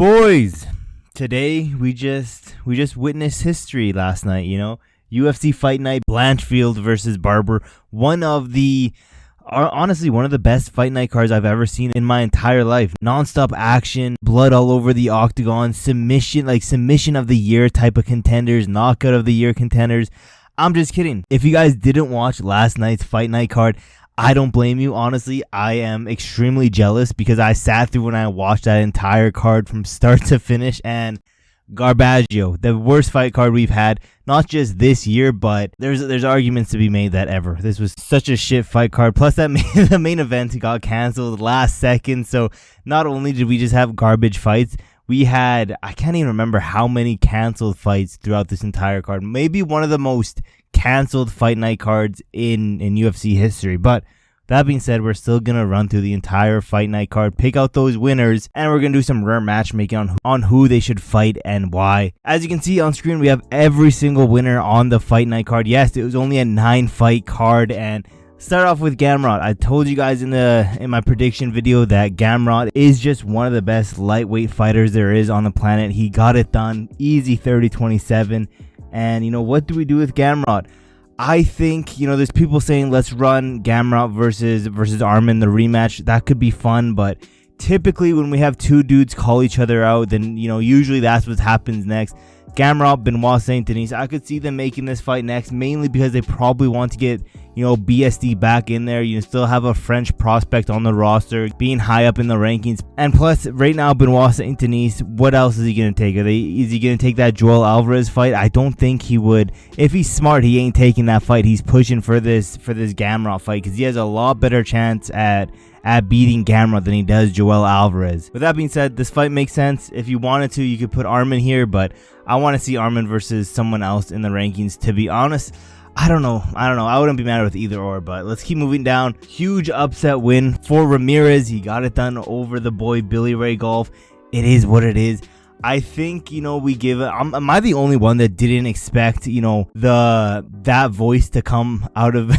Boys, today we just witnessed history last night, UFC Fight Night, Blanchfield versus Barber. Honestly, one of the best fight night cards I've ever seen in my entire life. Non-stop action, blood all over the octagon, submission of the year type of contenders, knockout of the year contenders. I'm just kidding. If you guys didn't watch last night's fight night card, I don't blame you. Honestly, I am extremely jealous because I sat through and I watched that entire card from start to finish, and Garbaggio, the worst fight card we've had, not just this year, but there's arguments to be made that ever. This was such a shit fight card. Plus, the main event got canceled last second. So not only did we just have garbage fights, we had, I can't even remember how many canceled fights throughout this entire card. Maybe one of the most canceled fight night cards in UFC history. But that being said, we're still going to run through the entire fight night card, pick out those winners, and we're going to do some rare matchmaking on who they should fight and why. As you can see on screen, we have every single winner on the fight night card. Yes, it was only a 9-fight card, and start off with Gamrot. I told you guys in my prediction video that Gamrot is just one of the best lightweight fighters there is on the planet. He got it done, easy 30-27. And what do we do with Gamrot? I think, there's people saying let's run Gamrot versus Armin, the rematch. That could be fun, but typically when we have two dudes call each other out, then, usually that's what happens next. Gamrot, Benoit Saint Denis, I could see them making this fight next, mainly because they probably want to get, BSD back in there. You still have a French prospect on the roster, being high up in the rankings. And plus, right now, Benoit Saint Denis, what else is he going to take? Is he going to take that Joel Alvarez fight? I don't think he would. If he's smart, he ain't taking that fight. He's pushing for this Gamrot fight because he has a lot better chance at beating Gamrot than he does Joel Alvarez. With that being said, this fight makes sense. If you wanted to, you could put Armin here, but I want to see Armin versus someone else in the rankings. To be honest, I don't know. I wouldn't be mad with either or, but let's keep moving down. Huge upset win for Ramirez. He got it done over the boy Billy Ray Golf. It is what it is. I think, we give it. Am I the only one that didn't expect, that voice to come out of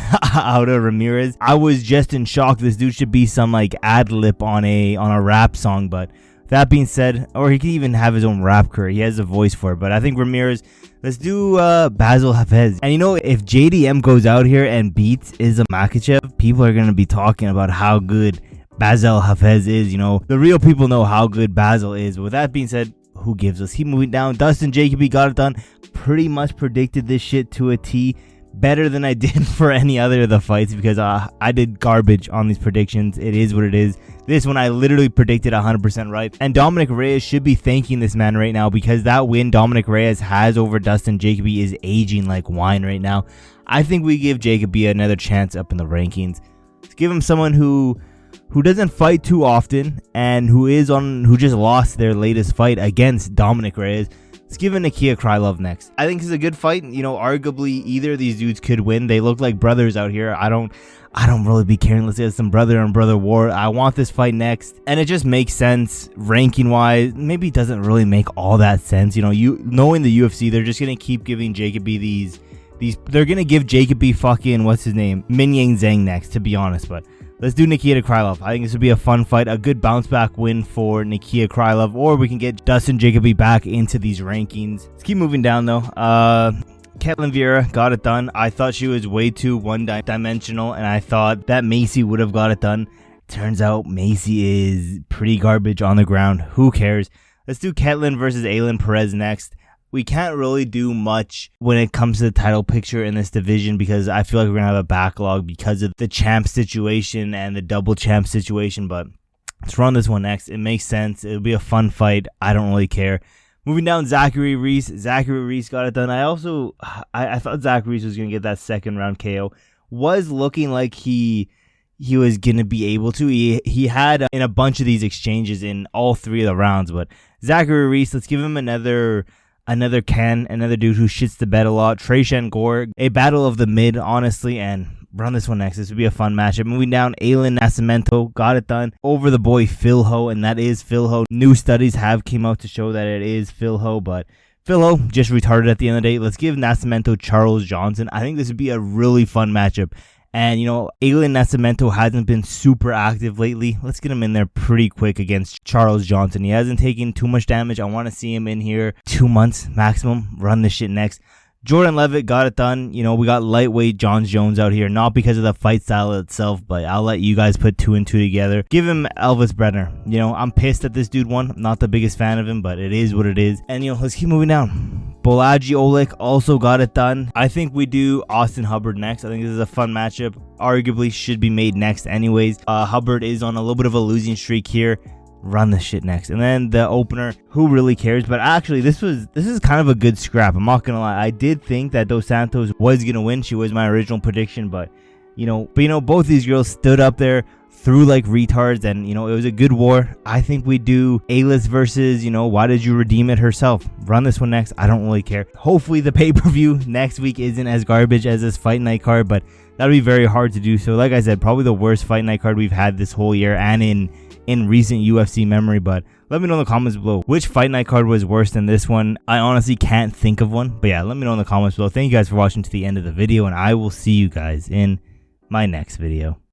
Ramirez? I was just in shock. This dude should be some ad lib on a rap song. But that being said, or he could even have his own rap career. He has a voice for it. But I think Ramirez. Let's do Basil Hafez. And if JDM goes out here and beats Islam Makhachev, people are gonna be talking about how good Basil Hafez is. The real people know how good Basil is. With that being said, who gives us? Keep moving down. Dustin, Jacoby got it done. Pretty much predicted this shit to a T. Better than I did for any other of the fights because I did garbage on these predictions. It is what it is. This one I literally predicted 100% right. And Dominic Reyes should be thanking this man right now because that win Dominic Reyes has over Dustin Jacoby is aging like wine right now. I think we give Jacoby another chance up in the rankings. Let's give him someone who doesn't fight too often and who just lost their latest fight against Dominic Reyes. Let's give him Nakia Krylov next. I think it's a good fight. Arguably either of these dudes could win. They look like brothers out here. I don't really be caring. Let's say it's some brother and brother war. I want this fight next. And it just makes sense ranking wise. Maybe it doesn't really make all that sense. Knowing the UFC, they're just going to keep giving Jacoby these. They're going to give Jacoby fucking, what's his name? Minyang Zhang next, to be honest. But let's do Nikita Krylov. I think this would be a fun fight, a good bounce back win for Nikita Krylov, or we can get Dustin Jacoby back into these rankings. Let's keep moving down though. Ketlen Vieira got it done. I thought she was way too one-dimensional, and I thought that Macy would have got it done. Turns out Macy is pretty garbage on the ground. Who cares? Let's do Ketlen versus Allan Perez next. We can't really do much when it comes to the title picture in this division because I feel like we're going to have a backlog because of the champ situation and the double champ situation. But let's run this one next. It makes sense. It'll be a fun fight. I don't really care. Moving down, Zachary Reese. Zachary Reese got it done. I thought Zachary Reese was going to get that second round KO. Was looking like he was going to be able to. He had in a bunch of these exchanges in all three of the rounds. But Zachary Reese, let's give him another dude who shits the bed a lot. Trayshan Gore, a battle of the mid, honestly, and run this one next. This would be a fun matchup. Moving down, Allan Nascimento got it done over the boy Phil Ho, and that is Phil Ho. New studies have came out to show that it is Phil Ho, but Phil Ho just retarded at the end of the day. Let's give Nascimento Charles Johnson. I think this would be a really fun matchup. And, you know, Allan Nascimento hasn't been super active lately. Let's get him in there pretty quick against Charles Johnson. He hasn't taken too much damage. I want to see him in here 2 months maximum. Run this shit next. Jordan Leavitt got it done. You know, we got lightweight John Jones out here. Not because of the fight style itself, but I'll let you guys put 2 and 2 together. Give him Elvis Brenner. You know, I'm pissed that this dude won. I'm not the biggest fan of him, but it is what it is. And, you know, let's keep moving down. Bolaji Oleg also got it done. I think we do Austin Hubbard next. I think this is a fun matchup. Arguably should be made next anyways. Hubbard is on a little bit of a losing streak here. Run this shit next. And then the opener, who really cares? But actually, this is kind of a good scrap. I'm not gonna lie. I did think that Dos Santos was gonna win. She was my original prediction, but you know, both these girls stood up there, threw like retards, and you know, it was a good war. I think we do A-list versus, you know, why did you redeem it herself? Run this one next. I don't really care. Hopefully the pay-per-view next week isn't as garbage as this fight night card, but that'll be very hard to do. So like I said, probably the worst fight night card we've had this whole year and in recent UFC memory. But let me know in the comments below which fight night card was worse than this one. I honestly can't think of one, but yeah, let me know in the comments below. Thank you guys for watching to the end of the video, and I will see you guys in my next video.